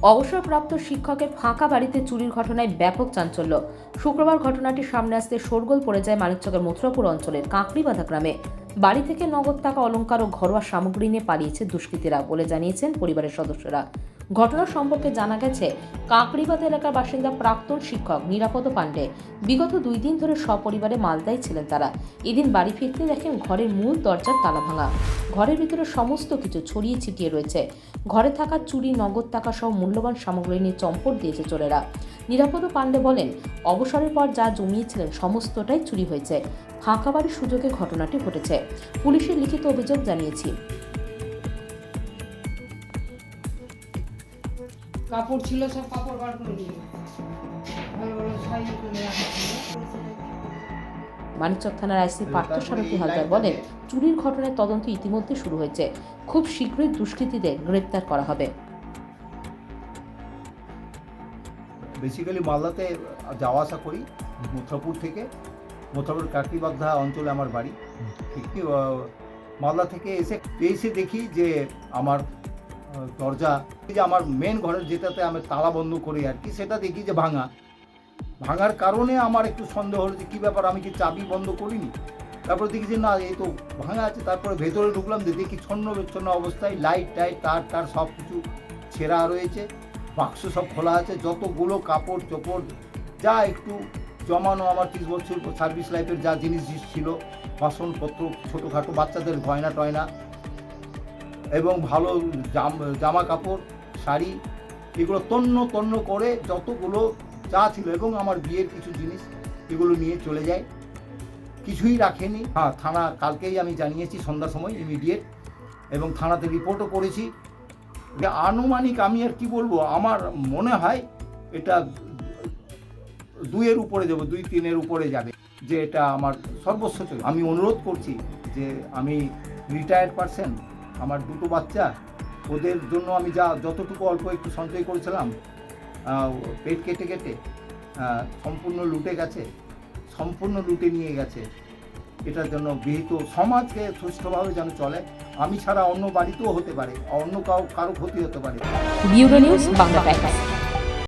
অবসরপ্রাপ্ত শিক্ষকের ফাঁকা বাড়িতে চুরির ঘটনায় ব্যাপক চাঞ্চল্য। শুক্রবার ঘটনাটি সামনে আসতে শোরগোল পড়ে যায় মানিকচকের মথুরাপুর অঞ্চলের কাঁকড়িবাঁধা গ্রামে। বাড়ি থেকে নগদ টাকা, অলংকার ও ঘরোয়া সামগ্রী নিয়ে পালিয়েছে দুষ্কৃতীরা বলে জানিয়েছেন পরিবারের সদস্যরা। ঘটনা সম্পর্কে জানা গেছে, কাঁকড়িবাঁধা এলাকার বাসিন্দা প্রাক্তন শিক্ষক নিরাপদ পাণ্ডে বিগত 2 দিন ধরে সপরিবারে মালদায় ছিলেন তারা। এদিন বাড়ি ফিরতে দেখেন ঘরের মূল দরজার তালা ভাঙা, ঘরের ভিতরে সমস্ত কিছু ছড়িয়ে ছিটিয়ে রয়েছে। ঘরে থাকা চুরি, নগদ টাকা সহ মূল্যবান সামগ্রী নিয়ে চম্পট দিয়েছে চোরেরা। নিরাপদ পাণ্ডে বলেন, অবসরের পর যা জমিয়েছিলেন সমস্তটাই চুরি হয়েছে। ফাঁকা বাড়ির সুযোগে ঘটনাটি ঘটেছে। পুলিশের লিখিত অভিযোগ জানিয়েছি। কাপড় ছিল, সব কাপড় বার করে দিয়ে ভালো ভালো শাড়ি তুলে রাখা ছিল। মানিকচক থানার আইসি পার্থসারথী হালদার বলেন, চুরির ঘটনায় তদন্ত ইতিমধ্যে শুরু হয়েছে। খুব শীঘ্রই দুষ্কৃতীদের গ্রেপ্তার করা হবে। বেসিক্যালি মালদাতে যাওয়া আসা করি মথুরাপুর থেকে। মথুরাপুর কাঁকড়িবাঁধা অঞ্চলে আমার বাড়ি। ঠিক মালদা থেকে এসে দেখি যে আমার দরজা, যে আমার মেন ঘরের যেটাতে আমি তালা বন্ধ করি আর কি, সেটা দেখি যে ভাঙার কারণে আমার একটু সন্দেহ হলো যে কী ব্যাপার, আমি কি চাবি বন্ধ করিনি। তারপরে দেখি যে না, এই তো ভাঙা আছে। তারপরে ভেতরে ঢুকলাম, দেখি ছন্ন বিচ্ছন্ন অবস্থায় লাইট টাইট তার সব কিছু ছেঁড়া রয়েছে, বাক্স সব খোলা আছে, যতগুলো কাপড় চোপড় যা একটু জমানো আমার 30 বছর সার্ভিস লাইফের যা জিনিস ছিল, বাসনপত্র, ছোটোখাটো বাচ্চাদের গয়না টয়না এবং ভালো জামা কাপড়, শাড়ি, এগুলো তন্ন করে যতগুলো যা ছিল, এবং আমার বিয়ের কিছু জিনিস, এগুলো নিয়ে চলে যায়। কিছুই রাখেনি। হ্যাঁ, থানা কালকেই আমি জানিয়েছি সন্ধ্যার সময় ইমিডিয়েট, এবং থানাতে রিপোর্টও করেছি। আনুমানিক আমি আর কি বলবো, আমার মনে হয় এটা 2-এর উপরে যাবে, 2-3-এর উপরে যাবে, যে এটা আমার সর্বস্ব চলে। আমি অনুরোধ করছি যে আমি রিটায়ার্ড পারসন, আমার 2টো বাচ্চা, ওদের জন্য আমি যতটুকু অল্প একটু সঞ্চয় করেছিলাম, পেট কেটে সম্পূর্ণ লুটে নিয়ে গেছে। এটার জন্য বিহিত সমাজকে সুষ্ঠুভাবে যেন চলে, আমি ছাড়া অন্য বাড়িতেও হতে পারে, অন্য কারো ক্ষতি হতে পারে। Bureau news, Bangla Times.